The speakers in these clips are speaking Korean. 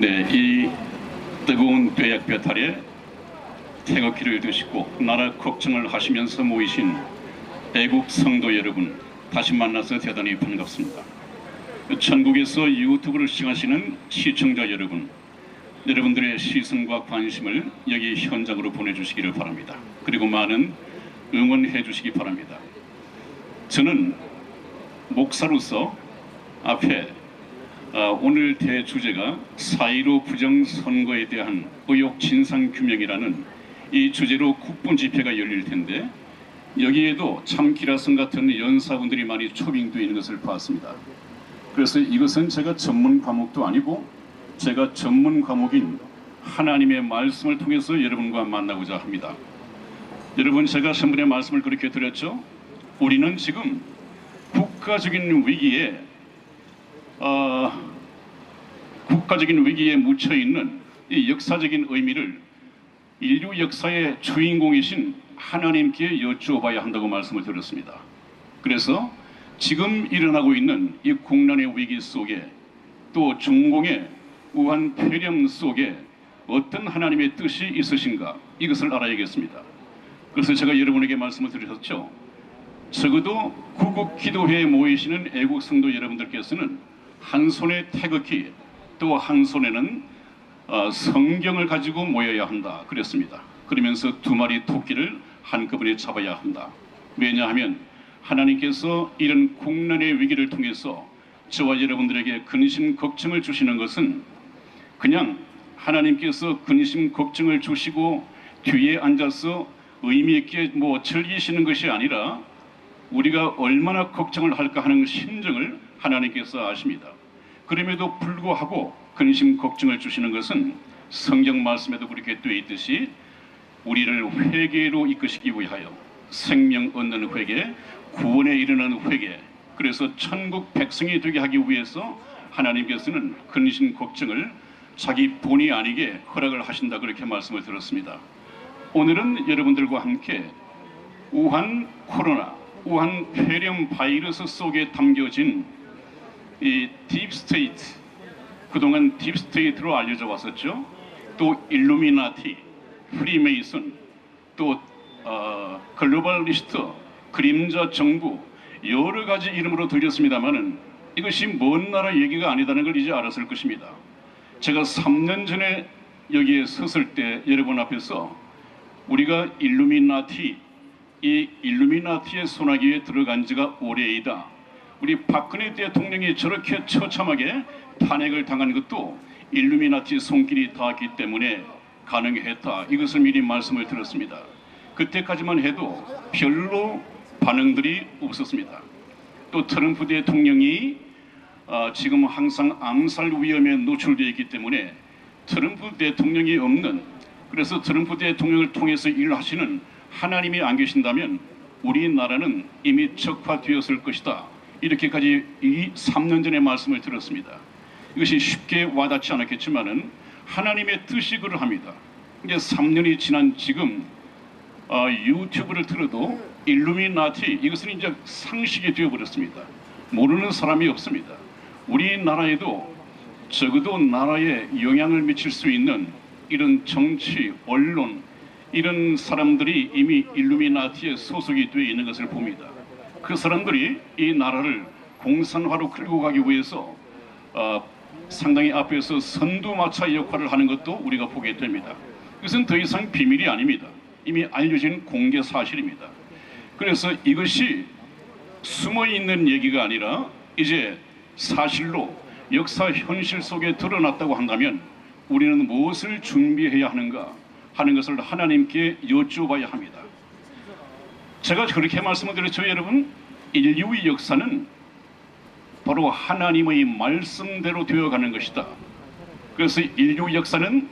네, 이 뜨거운 뙤약볕 아래 태극기를 드시고 나라 걱정을 하시면서 모이신 애국 성도 여러분, 다시 만나서 대단히 반갑습니다. 전국에서 유튜브를 시청하시는 시청자 여러분, 여러분들의 시선과 관심을 여기 현장으로 보내주시기를 바랍니다. 그리고 많은 응원해 주시기 바랍니다. 저는 목사로서 앞에 오늘 대주제가 4.15 부정선거에 대한 의혹 진상규명이라는 이 주제로 국분 집회가 열릴 텐데, 여기에도 참 기라성 같은 연사분들이 많이 초빙되어 있는 것을 봤습니다. 그래서 이것은 제가 전문 과목도 아니고 제가 전문 과목인 하나님의 말씀을 통해서 여러분과 만나고자 합니다. 여러분, 제가 전번에 말씀을 그렇게 드렸죠. 우리는 지금 국가적인 위기에 묻혀 있는 이 역사적인 의미를 인류 역사의 주인공이신 하나님께 여쭈어봐야 한다고 말씀을 드렸습니다. 그래서 지금 일어나고 있는 이 국난의 위기 속에, 또 중공의 우한 폐렴 속에 어떤 하나님의 뜻이 있으신가, 이것을 알아야겠습니다. 그래서 제가 여러분에게 말씀을 드렸죠. 적어도 구국기도회에 모이시는 애국 성도 여러분들께서는 한 손에 태극기, 또 한 손에는 성경을 가지고 모여야 한다 그랬습니다. 그러면서 두 마리 토끼를 한꺼번에 잡아야 한다. 왜냐하면 하나님께서 이런 국난의 위기를 통해서 저와 여러분들에게 근심 걱정을 주시는 것은 그냥 하나님께서 근심 걱정을 주시고 뒤에 앉아서 의미 있게 즐기시는 것이 아니라 우리가 얼마나 걱정을 할까 하는 심정을 하나님께서 아십니다. 그럼에도 불구하고 근심 걱정을 주시는 것은 성경 말씀에도 그렇게 되어 있듯이 우리를 회개로 이끄시기 위하여, 생명 얻는 회개, 구원에 이르는 회개, 그래서 천국 백성이 되게 하기 위해서 하나님께서는 근심 걱정을 자기 본의 아니게 허락을 하신다, 그렇게 말씀을 들었습니다. 오늘은 여러분들과 함께 우한 코로나, 우한 폐렴 바이러스 속에 담겨진 이 딥스테이트, 그동안 딥스테이트로 알려져 왔었죠. 또 일루미나티, 프리메이슨, 또 글로벌리스트, 그림자 정부, 여러 가지 이름으로 들렸습니다마는 이것이 먼 나라 얘기가 아니다는 걸 이제 알았을 것입니다. 제가 3년 전에 여기에 섰을 때 여러분 앞에서 우리가 이 일루미나티의 소나기에 들어간 지가 오래이다, 우리 박근혜 대통령이 저렇게 처참하게 탄핵을 당한 것도 일루미나티 손길이 닿았기 때문에 가능했다, 이것을 미리 말씀을 드렸습니다. 그때까지만 해도 별로 반응들이 없었습니다. 또 트럼프 대통령이 지금 항상 암살 위험에 노출되어 있기 때문에 트럼프 대통령이 없는, 그래서 트럼프 대통령을 통해서 일하시는 하나님이 안 계신다면 우리나라는 이미 적화되었을 것이다, 이렇게까지 이 3년 전에 말씀을 드렸습니다. 이것이 쉽게 와닿지 않았겠지만은 하나님의 뜻이 그러합니다. 이제 3년이 지난 지금 유튜브를 틀어도 일루미나티, 이것은 이제 상식이 되어버렸습니다. 모르는 사람이 없습니다. 우리나라에도 적어도 나라에 영향을 미칠 수 있는 이런 정치, 언론, 이런 사람들이 이미 일루미나티에 소속이 되어 있는 것을 봅니다. 그 사람들이 이 나라를 공산화로 끌고 가기 위해서 상당히 앞에서 선두마차 역할을 하는 것도 우리가 보게 됩니다. 이것은 더 이상 비밀이 아닙니다. 이미 알려진 공개 사실입니다. 그래서 이것이 숨어있는 얘기가 아니라 이제 사실로 역사 현실 속에 드러났다고 한다면 우리는 무엇을 준비해야 하는가 하는 것을 하나님께 여쭈어봐야 합니다. 제가 그렇게 말씀을 드렸죠. 여러분, 인류의 역사는 바로 하나님의 말씀대로 되어가는 것이다. 그래서 인류 역사는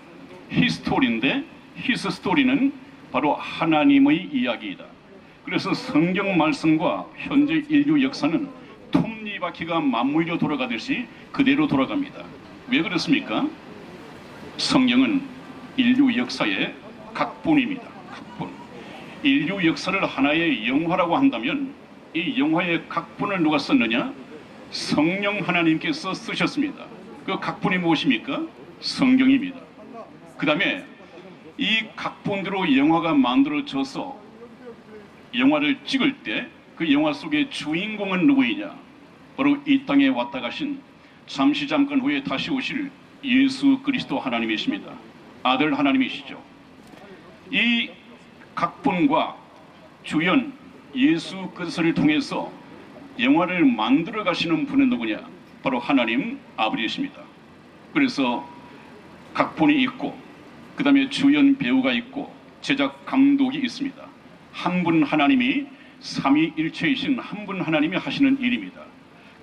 히스토리인데, 히스토리는 바로 하나님의 이야기이다. 그래서 성경 말씀과 현재 인류 역사는 톱니바퀴가 맞물려 돌아가듯이 그대로 돌아갑니다. 왜 그렇습니까? 성경은 인류 역사의 각본입니다. 각본. 인류 역사를 하나의 영화라고 한다면 이 영화의 각본을 누가 썼느냐? 성령 하나님께서 쓰셨습니다. 그 각본이 무엇입니까? 성경입니다. 그 다음에 이 각본대로 영화가 만들어져서 영화를 찍을 때 그 영화 속의 주인공은 누구이냐? 바로 이 땅에 왔다 가신 잠시 잠깐 후에 다시 오실 예수 그리스도 하나님이십니다. 아들 하나님이시죠. 이 각본과 주연 예수 그리스도를 통해서 영화를 만들어 가시는 분은 누구냐? 바로 하나님 아버지이십니다. 그래서 각본이 있고 그 다음에 주연 배우가 있고 제작 감독이 있습니다. 한 분 하나님이 삼위일체이신 한 분 하나님이 하시는 일입니다.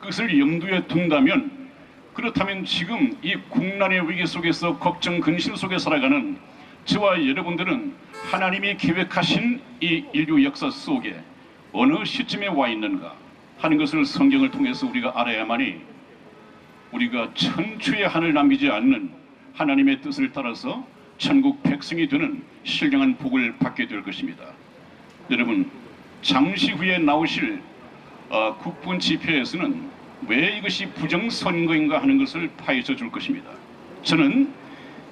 그것을 염두에 둔다면, 그렇다면 지금 이 국난의 위기 속에서 걱정 근심 속에 살아가는 저와 여러분들은 하나님이 계획하신 이 인류 역사 속에 어느 시점에 와 있는가 하는 것을 성경을 통해서 우리가 알아야만이 우리가 천추의 한을 남기지 않는 하나님의 뜻을 따라서 천국 백성이 되는 신령한 복을 받게 될 것입니다. 여러분, 잠시 후에 나오실 국군 집회에서는 왜 이것이 부정선거인가 하는 것을 파헤쳐 줄 것입니다. 저는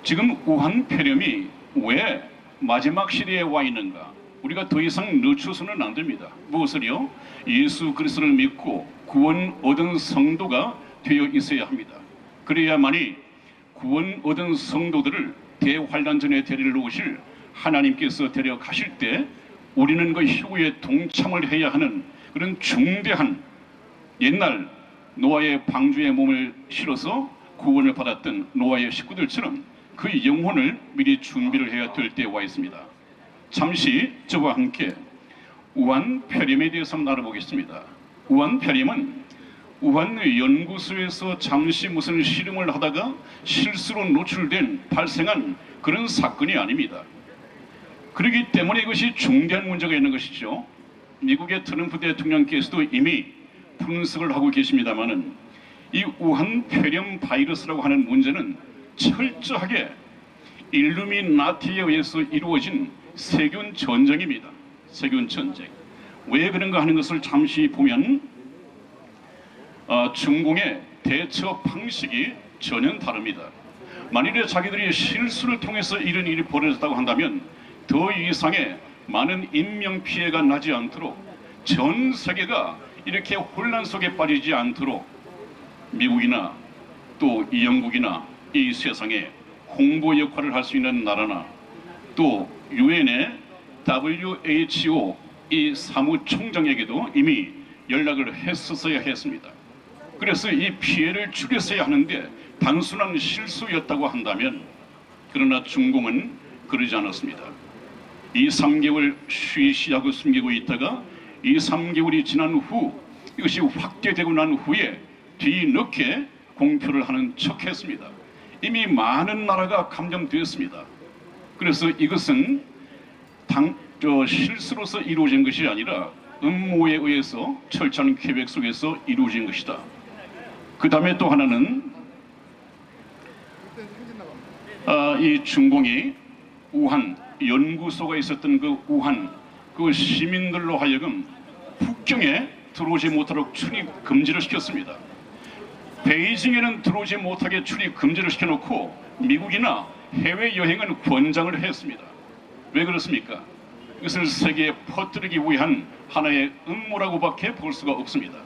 지금 우한 폐렴이 왜 마지막 시대에 와 있는가, 우리가 더 이상 늦춰서는 안 됩니다. 무엇을요? 예수 그리스도를 믿고 구원 얻은 성도가 되어 있어야 합니다. 그래야만이 구원 얻은 성도들을 대환란전에 데리러 오실 하나님께서 데려가실 때 우리는 그 희구에 동참을 해야 하는 그런 중대한, 옛날 노아의 방주에 몸을 실어서 구원을 받았던 노아의 식구들처럼 그 영혼을 미리 준비를 해야 될 때에 와 있습니다. 잠시 저와 함께 우한 폐렴에 대해서 한번 알아보겠습니다. 우한 폐렴은 우한 연구소에서 잠시 무슨 실험을 하다가 실수로 노출된 발생한 그런 사건이 아닙니다. 그렇기 때문에 이것이 중대한 문제가 있는 것이죠. 미국의 트럼프 대통령께서도 이미 분석을 하고 계십니다마는 이 우한 폐렴 바이러스라고 하는 문제는 철저하게 일루미나티에 의해서 이루어진 세균 전쟁입니다. 세균 전쟁. 왜 그런가 하는 것을 잠시 보면 중공의 대처 방식이 전혀 다릅니다. 만일에 자기들이 실수를 통해서 이런 일이 벌어졌다고 한다면 더 이상의 많은 인명피해가 나지 않도록, 전 세계가 이렇게 혼란 속에 빠지지 않도록 미국이나 또 영국이나 이 세상에 홍보 역할을 할 수 있는 나라나 또 유엔의 WHO 이 사무총장에게도 이미 연락을 했었어야 했습니다. 그래서 이 피해를 줄였어야 하는데 단순한 실수였다고 한다면, 그러나 중공은 그러지 않았습니다. 2, 3개월 쉬쉬하고 숨기고 있다가 2, 3개월이 지난 후 이것이 확대되고 난 후에 뒤늦게 공표를 하는 척했습니다. 이미 많은 나라가 감염되었습니다. 그래서 이것은 실수로서 이루어진 것이 아니라 음모에 의해서 철저한 계획 속에서 이루어진 것이다. 그 다음에 또 하나는 이 중공이 우한 연구소가 있었던 그 우한 그 시민들로 하여금 북경에 들어오지 못하도록 출입 금지를 시켰습니다. 베이징에는 들어오지 못하게 출입 금지를 시켜놓고 미국이나 해외여행은 권장을 했습니다. 왜 그렇습니까? 이것을 세계에 퍼뜨리기 위한 하나의 음모라고밖에 볼 수가 없습니다.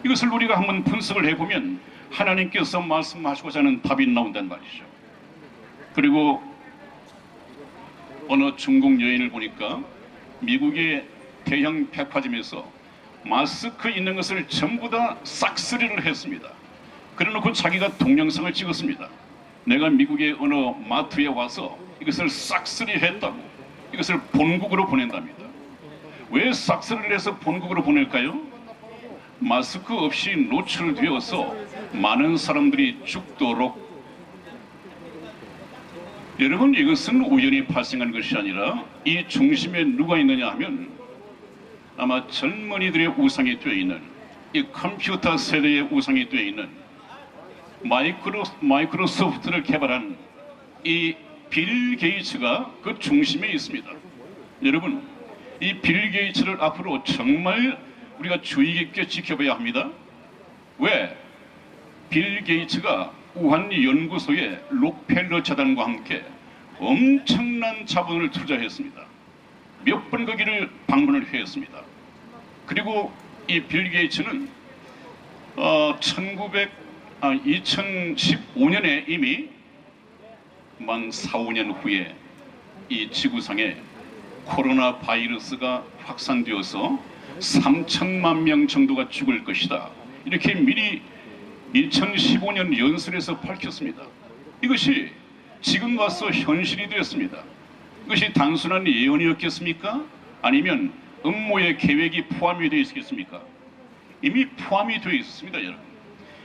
이것을 우리가 한번 분석을 해보면 하나님께서 말씀하시고자 하는 답이 나온단 말이죠. 그리고 어느 중국 여인을 보니까 미국의 대형 백화점에서 마스크 있는 것을 전부 다 싹쓸이를 했습니다. 그래놓고 자기가 동영상을 찍었습니다. 내가 미국의 어느 마트에 와서 이것을 싹쓸이 했다고, 이것을 본국으로 보낸답니다. 왜 싹쓸이를 해서 본국으로 보낼까요? 마스크 없이 노출되어서 많은 사람들이 죽도록. 여러분, 이것은 우연히 발생한 것이 아니라 이 중심에 누가 있느냐 하면 아마 젊은이들의 우상이 되어 있는, 이 컴퓨터 세대의 우상이 되어 있는 마이크로소프트를 개발한 이 빌 게이츠가 그 중심에 있습니다. 여러분, 이 빌 게이츠를 앞으로 정말 우리가 주의 깊게 지켜봐야 합니다. 왜? 빌 게이츠가 우한 연구소의 록펠러 재단과 함께 엄청난 자본을 투자했습니다. 몇 번 거기를 방문을 했습니다. 그리고 이 빌 게이츠는 2015년에 이미 만 4, 5년 후에 이 지구상에 코로나 바이러스가 확산되어서 3천만 명 정도가 죽을 것이다. 이렇게 미리 2015년 연설에서 밝혔습니다. 이것이 지금 와서 현실이 되었습니다. 이것이 단순한 예언이었겠습니까? 아니면 음모의 계획이 포함이 되어 있겠습니까? 이미 포함이 되어 있었습니다, 여러분.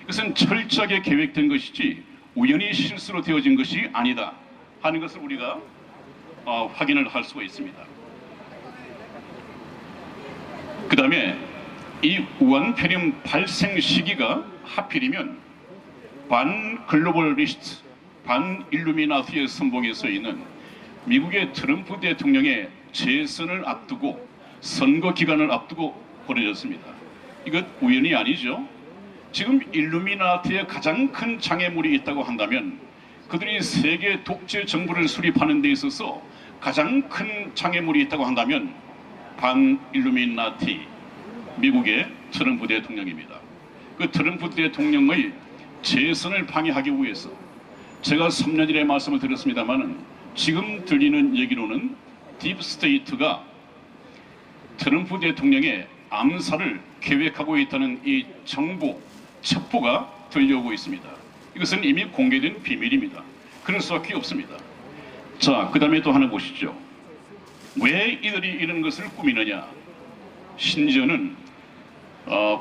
이것은 철저하게 계획된 것이지 우연히 실수로 되어진 것이 아니다 하는 것을 우리가 확인을 할 수가 있습니다. 그 다음에 이 우한폐렴 발생 시기가 하필이면 반 글로벌리스트, 반 일루미나티의 선봉에 서 있는 미국의 트럼프 대통령의 재선을 앞두고 선거 기간을 앞두고 벌어졌습니다. 이것 우연이 아니죠. 지금 일루미나티의 가장 큰 장애물이 있다고 한다면 그들이 세계 독재 정부를 수립하는 데 있어서 가장 큰 장애물이 있다고 한다면 반 일루미나티 미국의 트럼프 대통령입니다. 그 트럼프 대통령의 재선을 방해하기 위해서 제가 3년 전에 말씀을 드렸습니다만 지금 들리는 얘기로는 딥스테이트가 트럼프 대통령의 암살을 계획하고 있다는 이 정보, 첩보가 들려오고 있습니다. 이것은 이미 공개된 비밀입니다. 그럴 수밖에 없습니다. 자, 그 다음에 또 하나 보시죠. 왜 이들이 이런 것을 꾸미느냐. 심지어는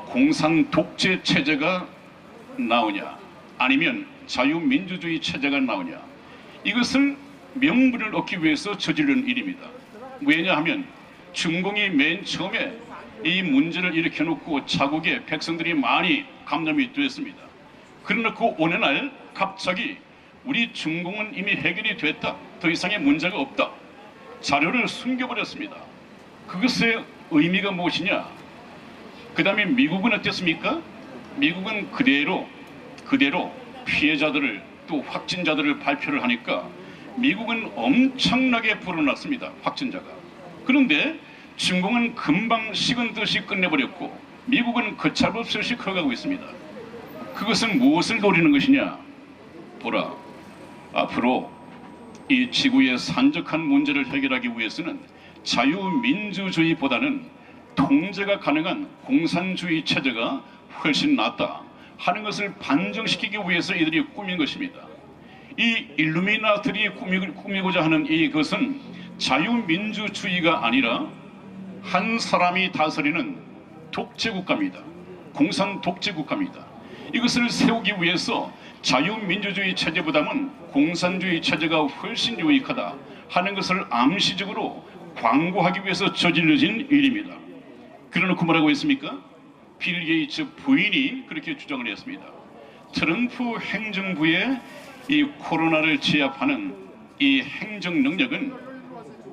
공산 독재 체제가 나오냐 아니면 자유민주주의 체제가 나오냐, 이것을 명분을 얻기 위해서 저지른 일입니다. 왜냐하면 중공이 맨 처음에 이 문제를 일으켜놓고 자국의 백성들이 많이 감염이 되었습니다. 그래놓고 어느 날 갑자기 우리 중공은 이미 해결이 됐다, 더 이상의 문제가 없다, 자료를 숨겨버렸습니다. 그것의 의미가 무엇이냐. 그 다음에 미국은 어땠습니까? 미국은 그대로 피해자들을 또 확진자들을 발표를 하니까 미국은 엄청나게 불어났습니다. 확진자가. 그런데 중공은 금방 식은 듯이 끝내버렸고 미국은 걷잡없이 커가고 있습니다. 그것은 무엇을 노리는 것이냐. 보라, 앞으로 이 지구의 산적한 문제를 해결하기 위해서는 자유민주주의보다는 통제가 가능한 공산주의 체제가 훨씬 낫다 하는 것을 반증시키기 위해서 이들이 꾸민 것입니다. 이 일루미나들이 꾸미고자 하는 이것은 자유민주주의가 아니라 한 사람이 다스리는 독재국가입니다. 공산 독재국가입니다. 이것을 세우기 위해서 자유민주주의 체제보다는 공산주의 체제가 훨씬 유익하다 하는 것을 암시적으로 광고하기 위해서 저질러진 일입니다. 그래놓고 뭐라고 했습니까? 빌 게이츠 부인이 그렇게 주장을 했습니다. 트럼프 행정부의 이 코로나를 제압하는 이 행정 능력은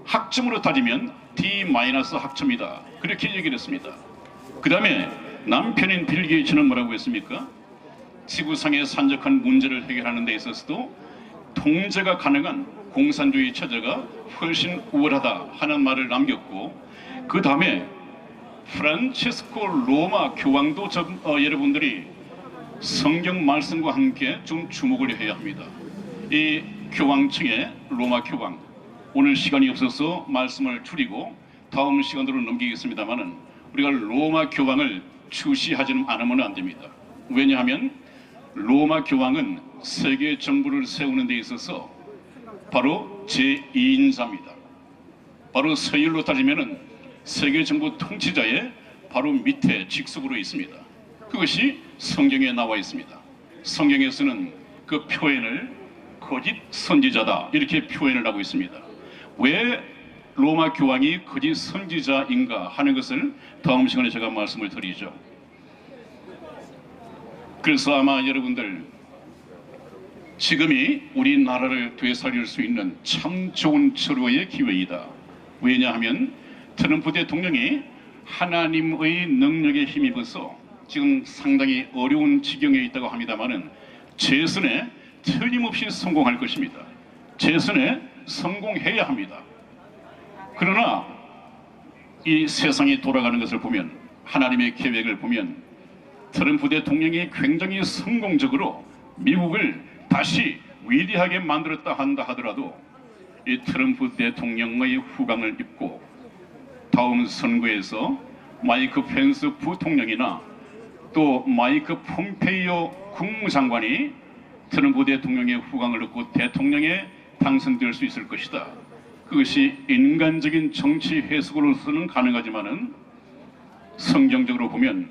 학점으로 따지면 D-학점이다. 그렇게 얘기를 했습니다. 그 다음에 남편인 빌 게이츠는 뭐라고 했습니까? 지구상의 산적한 문제를 해결하는 데 있어서도 통제가 가능한 공산주의 체제가 훨씬 우월하다 하는 말을 남겼고, 그 다음에 프란체스코 로마 교황도 여러분들이 성경 말씀과 함께 좀 주목을 해야 합니다. 이 교황청의 로마 교황, 오늘 시간이 없어서 말씀을 줄이고 다음 시간으로 넘기겠습니다만은 우리가 로마 교황을 추시하지 않으면 안 됩니다. 왜냐하면 로마 교황은 세계 정부를 세우는 데 있어서 바로 제2인자입니다. 바로 서열로 따지면은 세계 정부 통치자의 바로 밑에 직속으로 있습니다. 그것이 성경에 나와 있습니다. 성경에서는 그 표현을 거짓 선지자다 이렇게 표현을 하고 있습니다. 왜 로마 교황이 거짓 선지자인가 하는 것을 다음 시간에 제가 말씀을 드리죠. 그래서 아마 여러분들 지금이 우리나라를 되살릴 수 있는 참 좋은 절호의 기회이다. 왜냐하면 트럼프 대통령이 하나님의 능력에 힘입어서 지금 상당히 어려운 지경에 있다고 합니다만은 재선에 틀림없이 성공할 것입니다. 재선에 성공해야 합니다. 그러나 이 세상이 돌아가는 것을 보면, 하나님의 계획을 보면 트럼프 대통령이 굉장히 성공적으로 미국을 다시 위대하게 만들었다 한다 하더라도 이 트럼프 대통령의 후광을 입고 다음 선거에서 마이크 펜스 부통령이나 또 마이크 폼페이오 국무장관이 트럼프 대통령의 후광을 얻고 대통령에 당선될 수 있을 것이다. 그것이 인간적인 정치 해석으로서는 가능하지만은 성경적으로 보면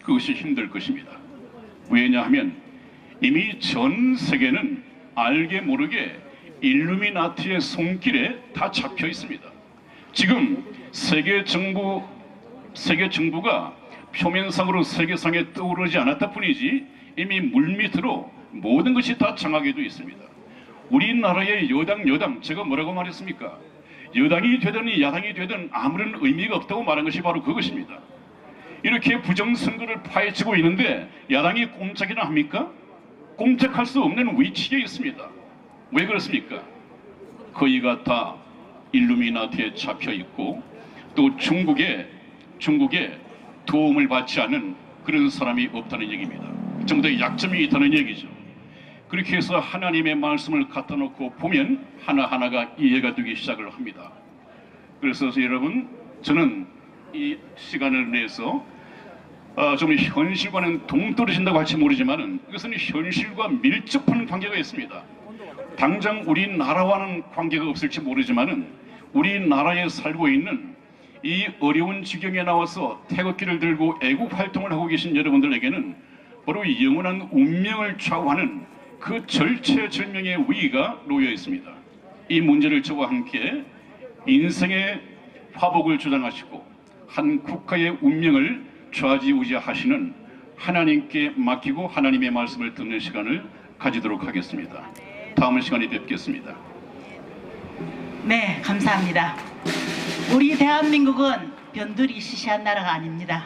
그것이 힘들 것입니다. 왜냐하면 이미 전 세계는 알게 모르게 일루미나티의 손길에 다 잡혀 있습니다. 지금 세계 정부가 표면상으로 세계상에 떠오르지 않았다 뿐이지 이미 물밑으로 모든 것이 다 정하게 되어 있습니다. 우리나라의 여당 제가 뭐라고 말했습니까? 여당이 되든 야당이 되든 아무런 의미가 없다고 말한 것이 바로 그것입니다. 이렇게 부정선거를 파헤치고 있는데 야당이 꼼짝이나 합니까? 꼼짝할 수 없는 위치에 있습니다. 왜 그렇습니까? 거의가 다 일루미나티에 잡혀 있고 또 중국에 도움을 받지 않은 그런 사람이 없다는 얘기입니다. 전부 다 약점이 있다는 얘기죠. 그렇게 해서 하나님의 말씀을 갖다 놓고 보면 하나하나가 이해가 되기 시작을 합니다. 그래서 여러분, 저는 이 시간을 내서 좀 현실과는 동떨어진다고 할지 모르지만 이것은 현실과 밀접한 관계가 있습니다. 당장 우리나라와는 관계가 없을지 모르지만 우리나라에 살고 있는 이 어려운 지경에 나와서 태극기를 들고 애국 활동을 하고 계신 여러분들에게는 바로 영원한 운명을 좌우하는 그 절체절명의 위기가 놓여 있습니다. 이 문제를 저와 함께 인생의 화복을 주장하시고 한 국가의 운명을 좌지우지하시는 하나님께 맡기고 하나님의 말씀을 듣는 시간을 가지도록 하겠습니다. 다음 시간에 뵙겠습니다. 네, 감사합니다. 우리 대한민국은 변두리 시시한 나라가 아닙니다.